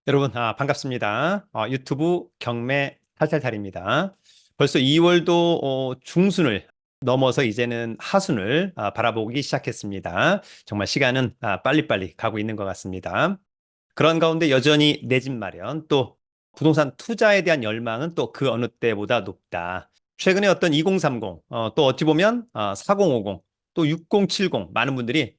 여러분, 반갑습니다. 유튜브 경매 탈탈탈입니다. 벌써 2월도 중순을 넘어서 이제는 하순을 바라보기 시작했습니다. 정말 시간은 빨리빨리 가고 있는 것 같습니다. 그런 가운데 여전히 내 집 마련, 또 부동산 투자에 대한 열망은 또 그 어느 때보다 높다. 최근에 어떤 2030, 또 어찌 보면 4050, 또 6070 많은 분들이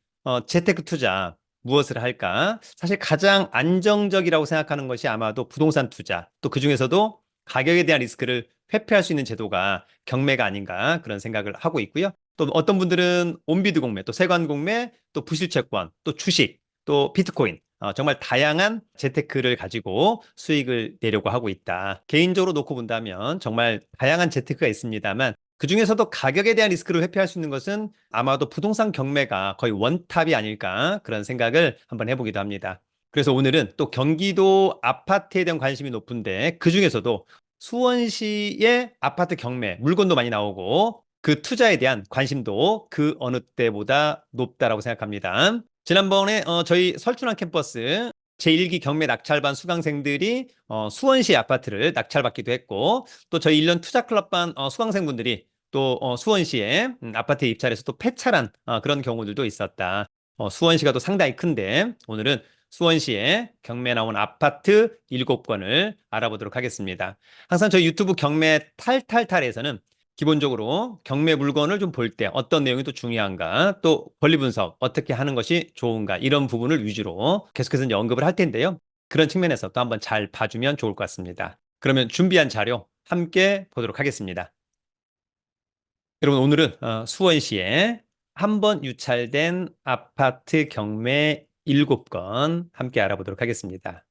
재테크 투자 무엇을 할까? 사실 가장 안정적이라고 생각하는 것이 아마도 부동산 투자, 또 그중에서도 가격에 대한 리스크를 회피할 수 있는 제도가 경매가 아닌가 그런 생각을 하고 있고요. 또 어떤 분들은 온비드 공매, 또 세관 공매, 또 부실채권, 또 주식, 또 비트코인, 정말 다양한 재테크를 가지고 수익을 내려고 하고 있다. 개인적으로 놓고 본다면 정말 다양한 재테크가 있습니다만 그중에서도 가격에 대한 리스크를 회피할 수 있는 것은 아마도 부동산 경매가 거의 원탑이 아닐까 그런 생각을 한번 해보기도 합니다. 그래서 오늘은 또 경기도 아파트에 대한 관심이 높은데 그중에서도 수원시의 아파트 경매, 물건도 많이 나오고 그 투자에 대한 관심도 그 어느 때보다 높다라고 생각합니다. 지난번에 저희 설춘환 캠퍼스 제1기 경매 낙찰반 수강생들이 수원시 아파트를 낙찰받기도 했고 또 저희 1년 투자클럽반 수강생분들이 또 수원시에 아파트에 입찰해서 또 폐차한 그런 경우들도 있었다. 수원시가 또 상당히 큰데 오늘은 수원시에 경매 나온 아파트 7건을 알아보도록 하겠습니다. 항상 저희 유튜브 경매 탈탈탈에서는 기본적으로 경매 물건을 좀 볼 때 어떤 내용이 또 중요한가, 또 권리 분석 어떻게 하는 것이 좋은가 이런 부분을 위주로 계속해서 이제 언급을 할 텐데요. 그런 측면에서 또 한번 잘 봐주면 좋을 것 같습니다. 그러면 준비한 자료 함께 보도록 하겠습니다. 여러분 오늘은 수원시에 한 번 유찰된 아파트 경매 7건 함께 알아보도록 하겠습니다.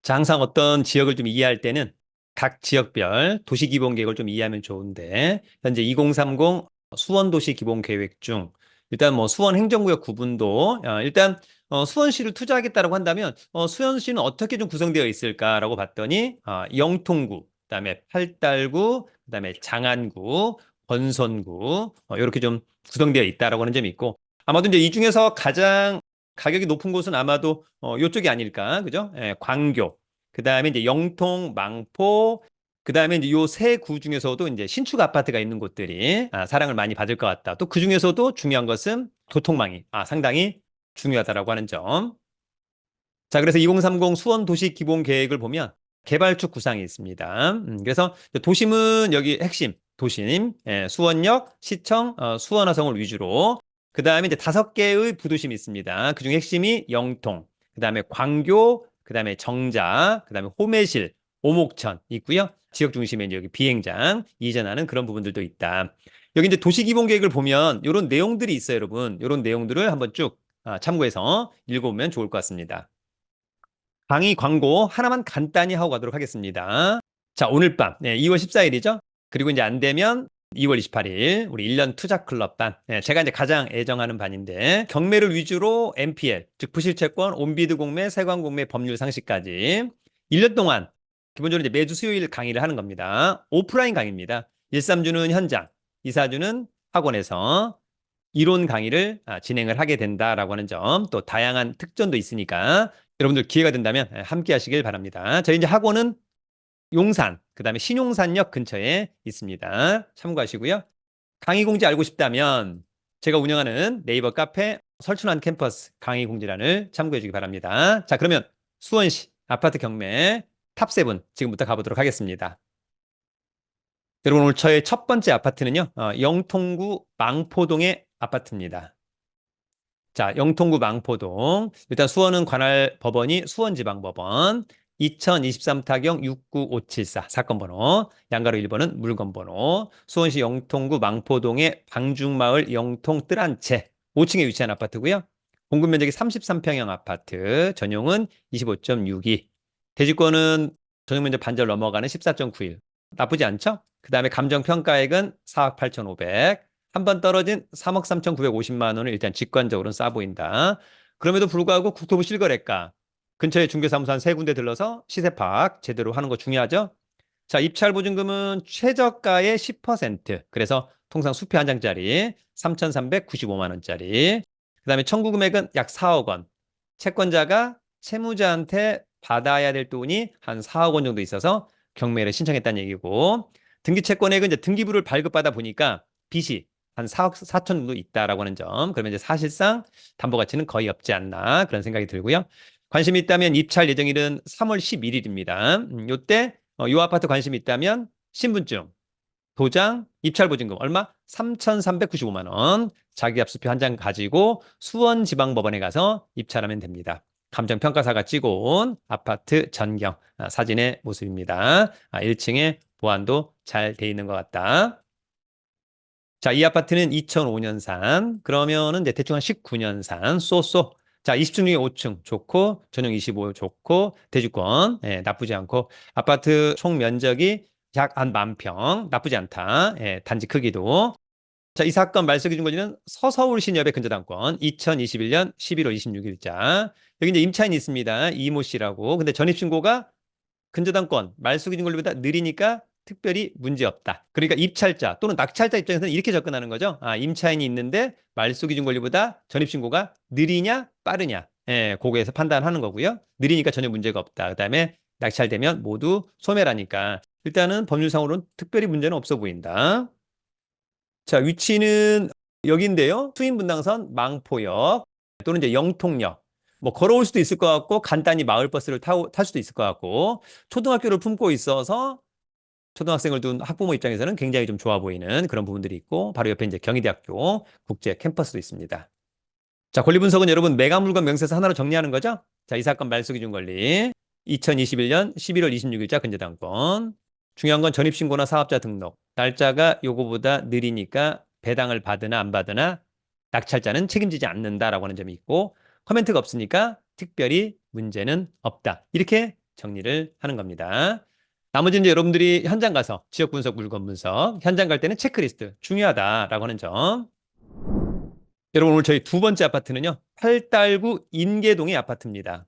자, 항상 어떤 지역을 좀 이해할 때는 각 지역별 도시기본계획을 좀 이해하면 좋은데 현재 2030 수원도시기본계획 중 일단 뭐 수원행정구역 구분도 일단 수원시를 투자하겠다라고 한다면 수원시는 어떻게 좀 구성되어 있을까라고 봤더니 영통구, 그다음에 팔달구, 그다음에 장안구, 권선구 이렇게 좀 구성되어 있다라고 하는 점이 있고 아마도 이제 이 중에서 가장 가격이 높은 곳은 아마도 이쪽이 아닐까, 그죠? 예, 광교. 그 다음에 이제 영통, 망포. 그 다음에 이제 요 세 구 중에서도 이제 신축 아파트가 있는 곳들이 사랑을 많이 받을 것 같다. 또 그 중에서도 중요한 것은 교통망이 상당히 중요하다라고 하는 점. 자, 그래서 2030 수원 도시 기본 계획을 보면 개발축 구상이 있습니다. 그래서 도심은 여기 핵심 도심, 수원역, 시청, 수원화성을 위주로. 그 다음에 이제 5개의 부도심이 있습니다. 그중 핵심이 영통, 그 다음에 광교, 그 다음에 정자, 그 다음에 호매실, 오목천 있고요. 지역 중심에 이제 여기 비행장 이전하는 그런 부분들도 있다. 여기 이제 도시 기본 계획을 보면 이런 내용들이 있어요, 여러분. 이런 내용들을 한번 쭉 참고해서 읽어보면 좋을 것 같습니다. 강의 광고 하나만 간단히 하고 가도록 하겠습니다. 자, 오늘 밤, 2월 14일이죠? 그리고 이제 안 되면 2월 28일, 우리 1년 투자 클럽반. 제가 이제 가장 애정하는 반인데, 경매를 위주로 MPL, 즉 부실채권, 온비드 공매, 세관 공매, 법률 상식까지 1년 동안 기본적으로 이제 매주 수요일 강의를 하는 겁니다. 오프라인 강의입니다. 1, 3주는 현장, 2, 4주는 학원에서 이론 강의를 진행을 하게 된다라고 하는 점, 또 다양한 특전도 있으니까 여러분들 기회가 된다면 함께 하시길 바랍니다. 저희 이제 학원은 용산, 그 다음에 신용산역 근처에 있습니다. 참고하시고요. 강의 공지 알고 싶다면 제가 운영하는 네이버 카페 설춘환 캠퍼스 강의 공지란을 참고해 주기 바랍니다. 자, 그러면 수원시 아파트 경매 탑7 지금부터 가보도록 하겠습니다. 여러분 오늘 저의 첫 번째 아파트는요. 영통구 망포동의 아파트입니다. 자, 영통구 망포동. 일단 수원은 관할 법원이 수원지방법원 2023 타경 69574 사건 번호, 양가로 1번은 물건 번호, 수원시 영통구 망포동의 방중마을 영통 뜰한채 5층에 위치한 아파트고요. 공급 면적이 33평형 아파트, 전용은 25.62. 대지권은 전용 면적 반절 넘어가는 14.91. 나쁘지 않죠? 그 다음에 감정평가액은 4억 8,500. 한 번 떨어진 3억 3,950만 원을 일단 직관적으로는 싸 보인다. 그럼에도 불구하고 국토부 실거래가 근처에 중개사무소 한 세 군데 들러서 시세 파악 제대로 하는 거 중요하죠? 자, 입찰 보증금은 최저가의 10%. 그래서 통상 수표 한 장짜리 3,395만 원짜리. 그다음에 청구 금액은 약 4억 원. 채권자가 채무자한테 받아야 될 돈이 한 4억 원 정도 있어서 경매를 신청했다는 얘기고, 등기 채권액은 이제 등기부를 발급받아 보니까 빚이 한 4억 4천 정도 있다라고 하는 점. 그러면 이제 사실상 담보 가치는 거의 없지 않나 그런 생각이 들고요. 관심이 있다면 입찰 예정일은 3월 11일입니다. 요때 요 아파트 관심이 있다면 신분증, 도장, 입찰보증금 얼마? 3,395만 원. 자기압수표 한 장 가지고 수원지방법원에 가서 입찰하면 됩니다. 감정평가사가 찍어온 아파트 전경 사진의 모습입니다. 1층에 보안도 잘 돼 있는 것 같다. 자, 이 아파트는 2005년산. 그러면은 이제 대충 한 19년산. 쏘쏘. 자, 20층 중에 5층 좋고, 전용 25 좋고, 대주권 나쁘지 않고, 아파트 총 면적이 약 한 10,000평. 나쁘지 않다. 단지 크기도. 자, 이 사건 말소기준권리는 서서울시니업의 근저당권 2021년 11월 26일자. 여기 이제 임차인이 있습니다. 이모 씨라고. 근데 전입신고가 근저당권 말소기준권리보다 느리니까 특별히 문제없다. 그러니까 입찰자 또는 낙찰자 입장에서는 이렇게 접근하는 거죠. 임차인이 있는데 말소기준권리보다 전입신고가 느리냐 빠르냐. 그거에서 판단하는 거고요. 느리니까 전혀 문제가 없다. 그다음에 낙찰되면 모두 소멸하니까 일단은 법률상으로는 특별히 문제는 없어 보인다. 자, 위치는 여기인데요. 수인분당선 망포역 또는 이제 영통역. 뭐 걸어올 수도 있을 것 같고 간단히 마을버스를 탈 수도 있을 것 같고 초등학교를 품고 있어서 초등학생을 둔 학부모 입장에서는 굉장히 좀 좋아 보이는 그런 부분들이 있고 바로 옆에 이제 경희대학교 국제 캠퍼스도 있습니다. 자, 권리 분석은 여러분 매각물건 명세서 하나로 정리하는 거죠? 자, 이 사건 말소기준 권리 2021년 11월 26일자 근저당권. 중요한 건 전입신고나 사업자 등록. 날짜가 요거보다 느리니까 배당을 받으나 안 받으나 낙찰자는 책임지지 않는다라고 하는 점이 있고 코멘트가 없으니까 특별히 문제는 없다. 이렇게 정리를 하는 겁니다. 나머지는 이제 여러분들이 현장 가서 지역 분석, 물건 분석, 현장 갈 때는 체크리스트 중요하다라고 하는 점. 여러분 오늘 저희 두 번째 아파트는요. 팔달구 인계동의 아파트입니다.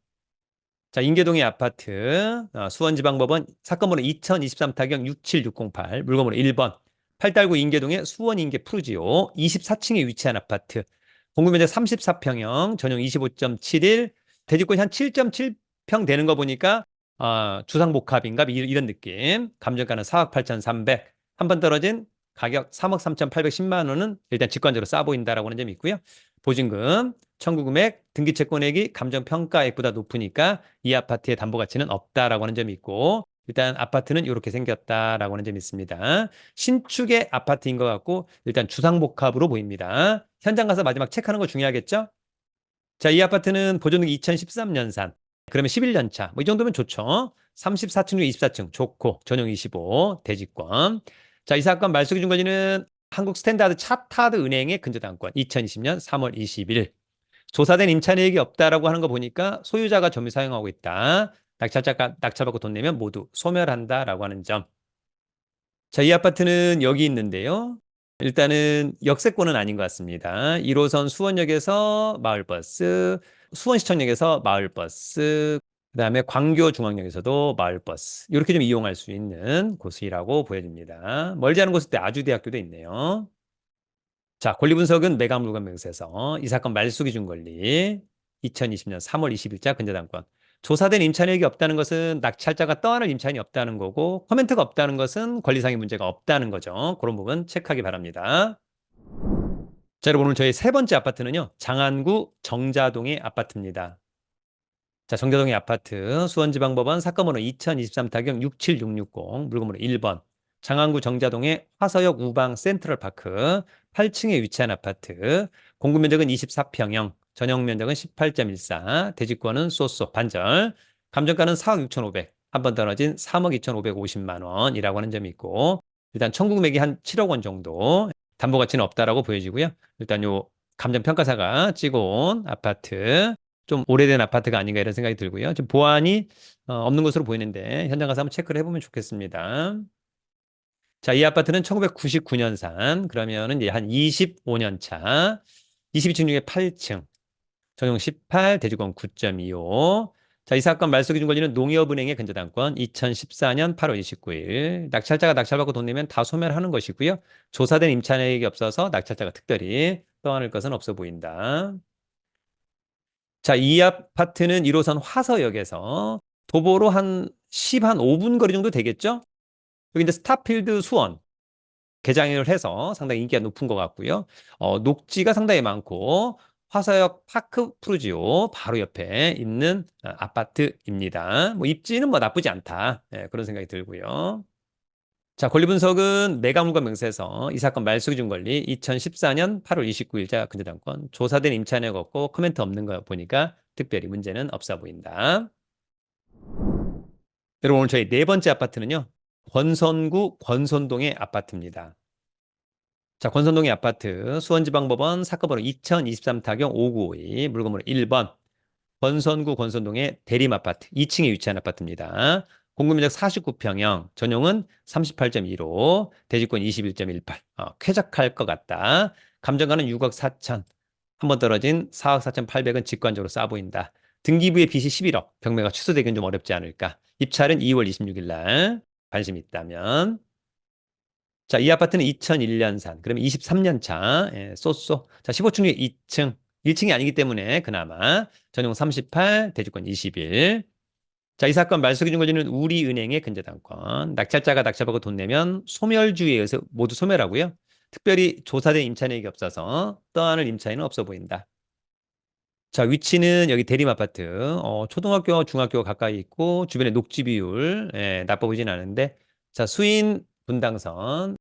자, 인계동의 아파트 수원지방법원 사건번호 2023-67608 물건번호 1번 팔달구 인계동의 수원인계 푸르지오 24층에 위치한 아파트 공급면적 34평형 전용 25.71 대지권이 한 7.7평 되는 거 보니까 주상복합인가 이런 느낌. 감정가는 4억 8,300 한 번 떨어진 가격 3억 3,810만 원은 일단 직관적으로 싸 보인다라고 하는 점이 있고요. 보증금, 청구금액, 등기채권액이 감정평가액보다 높으니까 이 아파트의 담보가치는 없다라고 하는 점이 있고 일단 아파트는 이렇게 생겼다라고 하는 점이 있습니다. 신축의 아파트인 것 같고 일단 주상복합으로 보입니다. 현장 가서 마지막 체크하는 거 중요하겠죠? 자, 이 아파트는 보존등기 2013년산. 그러면 11년 차. 뭐 이 정도면 좋죠. 34층 중에 24층 좋고 전용 25 대지권. 자, 이 사건 말소기준 권리는 한국 스탠다드 차타드 은행의 근저당권 2020년 3월 20일. 조사된 임차인에게 없다라고 하는 거 보니까 소유자가 점유 사용하고 있다. 낙찰자가 낙찰받고 돈 내면 모두 소멸한다라고 하는 점. 자, 이 아파트는 여기 있는데요. 일단은 역세권은 아닌 것 같습니다. 1호선 수원역에서 마을버스, 수원시청역에서 마을버스, 그다음에 광교중앙역에서도 마을버스 이렇게 좀 이용할 수 있는 곳이라고 보여집니다. 멀지 않은 곳에 아주대학교도 있네요. 자, 권리 분석은 매각물건 명세서 이 사건 말소기준 권리 2020년 3월 20일자 근저당권. 조사된 임차인에게 없다는 것은 낙찰자가 떠안을 임차인이 없다는 거고 코멘트가 없다는 것은 권리상의 문제가 없다는 거죠. 그런 부분 체크하기 바랍니다. 자, 여러분 오늘 저희 세 번째 아파트는요. 장안구 정자동의 아파트입니다. 자, 정자동의 아파트 수원지방법원 사건번호 2023-67660 물건번호 1번 장안구 정자동의 화서역 우방 센트럴파크 8층에 위치한 아파트 공급면적은 24평형 전용 면적은 18.14 대지권은 쏘쏘 반절 감정가는 4억 6,500 한 번 떨어진 3억 2,550만 원이라고 하는 점이 있고 일단 청구금액이 한 7억 원 정도 담보가치는 없다라고 보여지고요. 일단 요 감정평가사가 찍어온 아파트 좀 오래된 아파트가 아닌가 이런 생각이 들고요. 좀 보안이 없는 것으로 보이는데 현장 가서 한번 체크를 해보면 좋겠습니다. 자, 이 아파트는 1999년산 그러면은 이제 한 25년 차 22층 중에 8층 전용 18 대지권 9.25 자, 이 사건 말소기준 권리는 농협은행의 근저당권 2014년 8월 29일 낙찰자가 낙찰받고 돈 내면 다 소멸하는 것이고요. 조사된 임차인에게 없어서 낙찰자가 특별히 떠안을 것은 없어 보인다. 자, 이 아파트는 1호선 화서역에서 도보로 한 5분 거리 정도 되겠죠? 여기 이제 스타필드 수원 개장을 해서 상당히 인기가 높은 것 같고요. 녹지가 상당히 많고 화서역 파크 프루지오 바로 옆에 있는 아파트입니다. 뭐 입지는 뭐 나쁘지 않다. 예, 그런 생각이 들고요. 자, 권리 분석은 매각물과 명세서 이 사건 말소기준 권리 2014년 8월 29일자 근저당권 조사된 임차인이 없고 코멘트 없는 거 보니까 특별히 문제는 없어 보인다. 여러분 오늘 저희 네 번째 아파트는요. 권선구 권선동의 아파트입니다. 자, 권선동의 아파트 수원지방법원 사건번호 2023타경 5952 물건번호 1번 권선구 권선동의 대림아파트 2층에 위치한 아파트입니다. 공급면적 49평형, 전용은 38.15, 대지권 21.18. 쾌적할 것 같다. 감정가는 6억 4천. 한 번 떨어진 4억 4,800은 직관적으로 싸 보인다. 등기부의 빚이 11억. 경매가 취소되기는 좀 어렵지 않을까. 입찰은 2월 26일 날. 관심 있다면. 자, 이 아파트는 2001년산. 그러면 23년 차. 예, 쏘쏘. 자, 15층 중에 2층. 1층이 아니기 때문에 그나마 전용 38, 대지권 21. 자, 이 사건 말소기준 권리는 우리은행의 근저당권. 낙찰자가 낙찰받고 돈 내면 소멸주의에 의해서 모두 소멸하고요. 특별히 조사된 임차인에게 없어서 떠안을 임차인은 없어 보인다. 자, 위치는 여기 대림아파트. 초등학교와 중학교가 가까이 있고 주변에 녹지 비율 나빠 보이진 않은데 자, 수인 분당선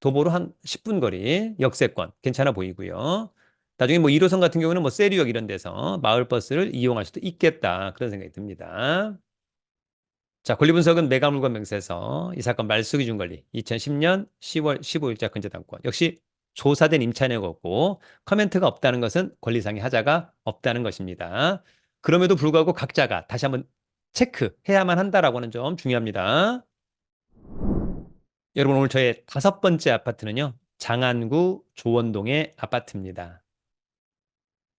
도보로 한 10분 거리 역세권 괜찮아 보이고요. 나중에 뭐 1호선 같은 경우는 뭐 세류역 이런 데서 마을버스를 이용할 수도 있겠다. 그런 생각이 듭니다. 자, 권리 분석은 매각물건 명세서 이 사건 말소기준 권리 2010년 10월 15일자 근저당권 역시 조사된 임차인이 없고 커멘트가 없다는 것은 권리상의 하자가 없다는 것입니다. 그럼에도 불구하고 각자가 다시 한번 체크해야만 한다라고 하는 점 중요합니다. 여러분 오늘 저의 다섯 번째 아파트는요. 장안구 조원동의 아파트입니다.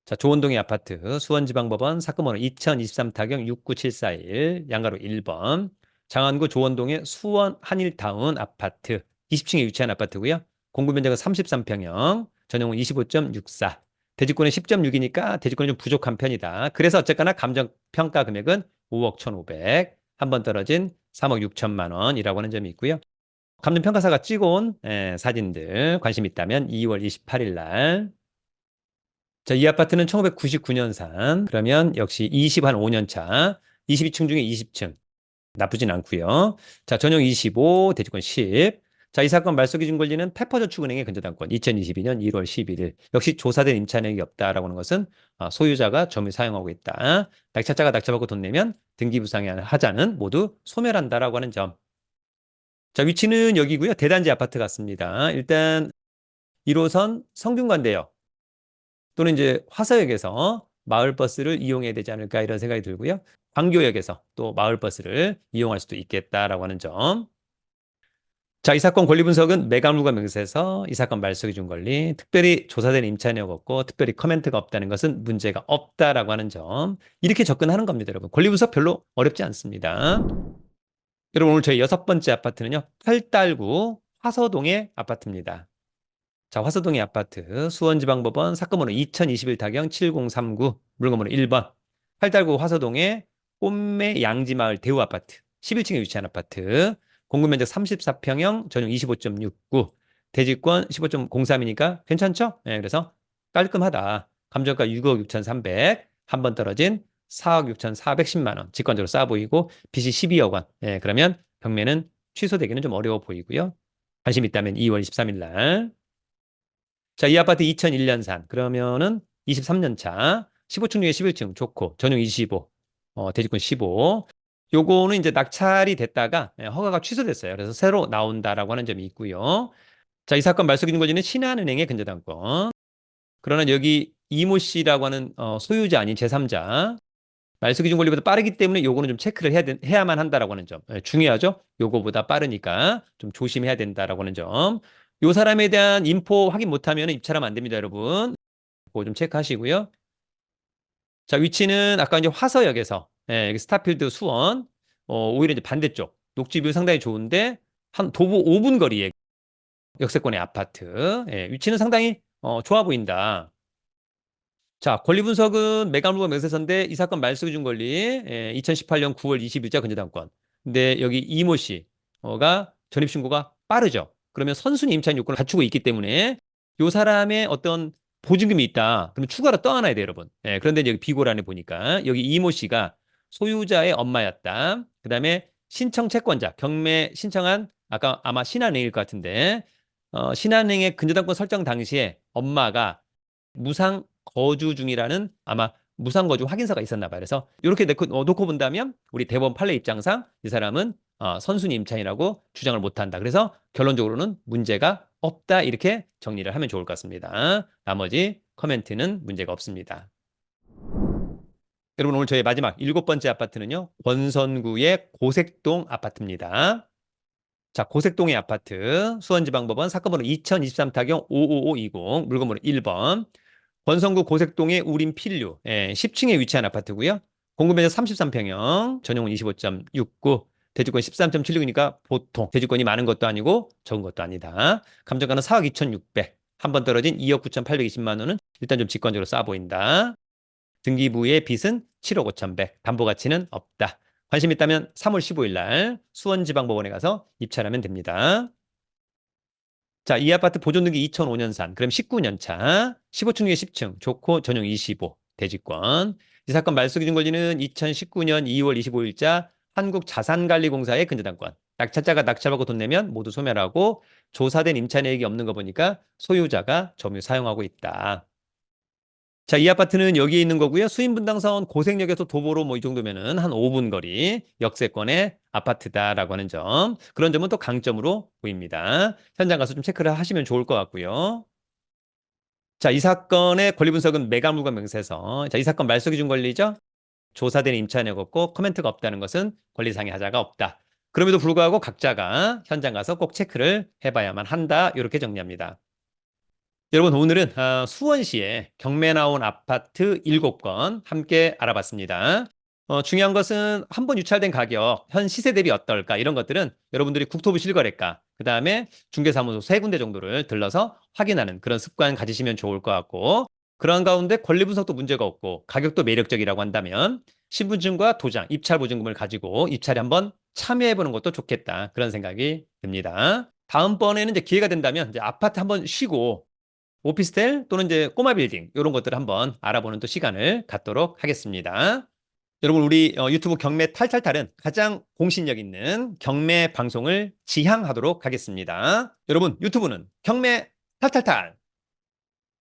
자, 조원동의 아파트 수원지방법원 사건번호 2023타경 69741 양가로 1번 장안구 조원동의 수원 한일타운 아파트 20층에 위치한 아파트고요. 공급면적은 33평형 전용은 25.64 대지권은 10.6이니까 대지권이 좀 부족한 편이다. 그래서 어쨌거나 감정평가 금액은 5억 1,500 한 번 떨어진 3억 6천만 원이라고 하는 점이 있고요. 감정평가사가 찍어온 사진들 관심 있다면 2월 28일 날 자, 이 아파트는 1999년산. 그러면 역시 20한 5년 차. 22층 중에 20층. 나쁘진 않고요. 자, 전용 25, 대지권 10. 자, 이 사건 말소기준 권리는 페퍼저축은행의 근저당권 2022년 1월 11일. 역시 조사된 임차인이 없다라고 하는 것은 소유자가 점유 사용하고 있다. 낙찰자가 낙찰받고 돈 내면 등기부상의 하자는 모두 소멸한다라고 하는 점. 자, 위치는 여기고요. 대단지 아파트 같습니다. 일단 1호선 성균관대역 또는 이제 화서역에서 마을버스를 이용해야 되지 않을까 이런 생각이 들고요. 광교역에서 또 마을버스를 이용할 수도 있겠다라고 하는 점. 자, 이 사건 권리 분석은 매각물과 명세서 이 사건 말소기준 권리, 특별히 조사된 임차인이 없고 특별히 커멘트가 없다는 것은 문제가 없다라고 하는 점. 이렇게 접근하는 겁니다, 여러분. 권리 분석 별로 어렵지 않습니다. 여러분 오늘 저희 여섯 번째 아파트는요. 팔달구 화서동의 아파트입니다. 자, 화서동의 아파트 수원지방법원 사건번호 2021타경 7039 물건번호 1번 팔달구 화서동의 꽃매 양지마을 대우아파트 11층에 위치한 아파트 공급면적 34평형 전용 25.69 대지권 15.03이니까 괜찮죠? 네, 그래서 깔끔하다. 감정가 6억 6,300 한 번 떨어진 4억 6,410만 원 직관적으로 싸 보이고 빚이 12억 원. 예, 그러면 경매는 취소되기는 좀 어려워 보이고요. 관심 있다면 2월 23일 날 자, 이 아파트 2001년산. 그러면은 23년 차. 15층 중에 11층 좋고 전용 25. 대지권 15. 요거는 이제 낙찰이 됐다가 허가가 취소됐어요. 그래서 새로 나온다라고 하는 점이 있고요. 자, 이 사건 말소기준 권리는 신한은행의 근저당권. 그러나 여기 이모 씨라고 하는 소유자 아닌 제3자 말소기준 권리보다 빠르기 때문에 요거는 좀 체크를 해야만 한다라고 하는 점. 중요하죠? 요거보다 빠르니까 좀 조심해야 된다라고 하는 점. 요 사람에 대한 인포 확인 못하면 입찰하면 안 됩니다, 여러분. 그거 좀 체크하시고요. 자, 위치는 아까 이제 화서역에서 여기 스타필드 수원 오히려 이제 반대쪽 녹지뷰 상당히 좋은데 한 도보 5분 거리에 역세권의 아파트 위치는 상당히 좋아 보인다. 자, 권리 분석은 매각물건 명세서인데 이 사건 말소 기준 권리 2018년 9월 20일자 근저당권. 근데 여기 이모 씨가 전입 신고가 빠르죠. 그러면 선순위 임차인 요건을 갖추고 있기 때문에 요 사람의 어떤 보증금이 있다. 그러면 추가로 떠안아야 돼요, 여러분. 그런데 여기 비고란에 보니까 여기 이모 씨가 소유자의 엄마였다. 그다음에 신청 채권자, 경매 신청한 아까 아마 신한은행일 것 같은데 신한은행의 근저당권 설정 당시에 엄마가 무상 거주 중이라는 아마 무상 거주 확인서가 있었나 봐요. 그래서 이렇게 놓고 본다면 우리 대법원 판례 입장상 이 사람은 선순위 임차인이라고 주장을 못한다. 그래서 결론적으로는 문제가 없다. 이렇게 정리를 하면 좋을 것 같습니다. 나머지 커멘트는 문제가 없습니다. 여러분 오늘 저희 마지막 7번째 아파트는요. 권선구의 고색동 아파트입니다. 자, 고색동의 아파트 수원지방법원 사건번호 2023타경 55520 물건번호 1번 권성구 고색동의 우림 필류 10층에 위치한 아파트고요. 공급면적 33평형, 전용은 25.69, 대지권 13.76이니까 보통 대지권이 많은 것도 아니고 적은 것도 아니다. 감정가는 4억 2,600, 한 번 떨어진 2억 9,820만 원은 일단 좀 직관적으로 싸 보인다. 등기부의 빚은 7억 5,100, 담보가치는 없다. 관심 있다면 3월 15일 날 수원지방법원에 가서 입찰하면 됩니다. 자, 이 아파트 보존 등기 2005년산, 그럼 19년 차, 15층 중에 10층, 좋고 전용 25, 대지권. 이 사건 말소 기준 권리는 2019년 2월 25일자 한국자산관리공사의 근저당권. 낙찰자가 낙찰받고 돈 내면 모두 소멸하고 조사된 임차 내역이 없는 거 보니까 소유자가 점유 사용하고 있다. 자, 이 아파트는 여기에 있는 거고요. 수인분당선 고색역에서 도보로 뭐 이 정도면은 한 5분 거리 역세권의 아파트다라고 하는 점. 그런 점은 또 강점으로 보입니다. 현장 가서 좀 체크를 하시면 좋을 것 같고요. 자, 이 사건의 권리 분석은 매각물건 명세서. 자, 이 사건 말소 기준 권리죠. 조사된 임차 내역 없고 코멘트가 없다는 것은 권리상의 하자가 없다. 그럼에도 불구하고 각자가 현장 가서 꼭 체크를 해봐야만 한다. 이렇게 정리합니다. 여러분 오늘은 수원시에 경매 나온 아파트 7건 함께 알아봤습니다. 중요한 것은 한 번 유찰된 가격, 현 시세 대비 어떨까 이런 것들은 여러분들이 국토부 실거래가, 그 다음에 중개사무소 3군데 정도를 들러서 확인하는 그런 습관 가지시면 좋을 것 같고, 그런 가운데 권리 분석도 문제가 없고 가격도 매력적이라고 한다면 신분증과 도장, 입찰 보증금을 가지고 입찰에 한번 참여해보는 것도 좋겠다. 그런 생각이 듭니다. 다음번에는 이제 기회가 된다면 이제 아파트 한번 쉬고 오피스텔 또는 이제 꼬마 빌딩 이런 것들을 한번 알아보는 또 시간을 갖도록 하겠습니다. 여러분 우리 유튜브 경매 탈탈탈은 가장 공신력 있는 경매 방송을 지향하도록 하겠습니다. 여러분 유튜브는 경매 탈탈탈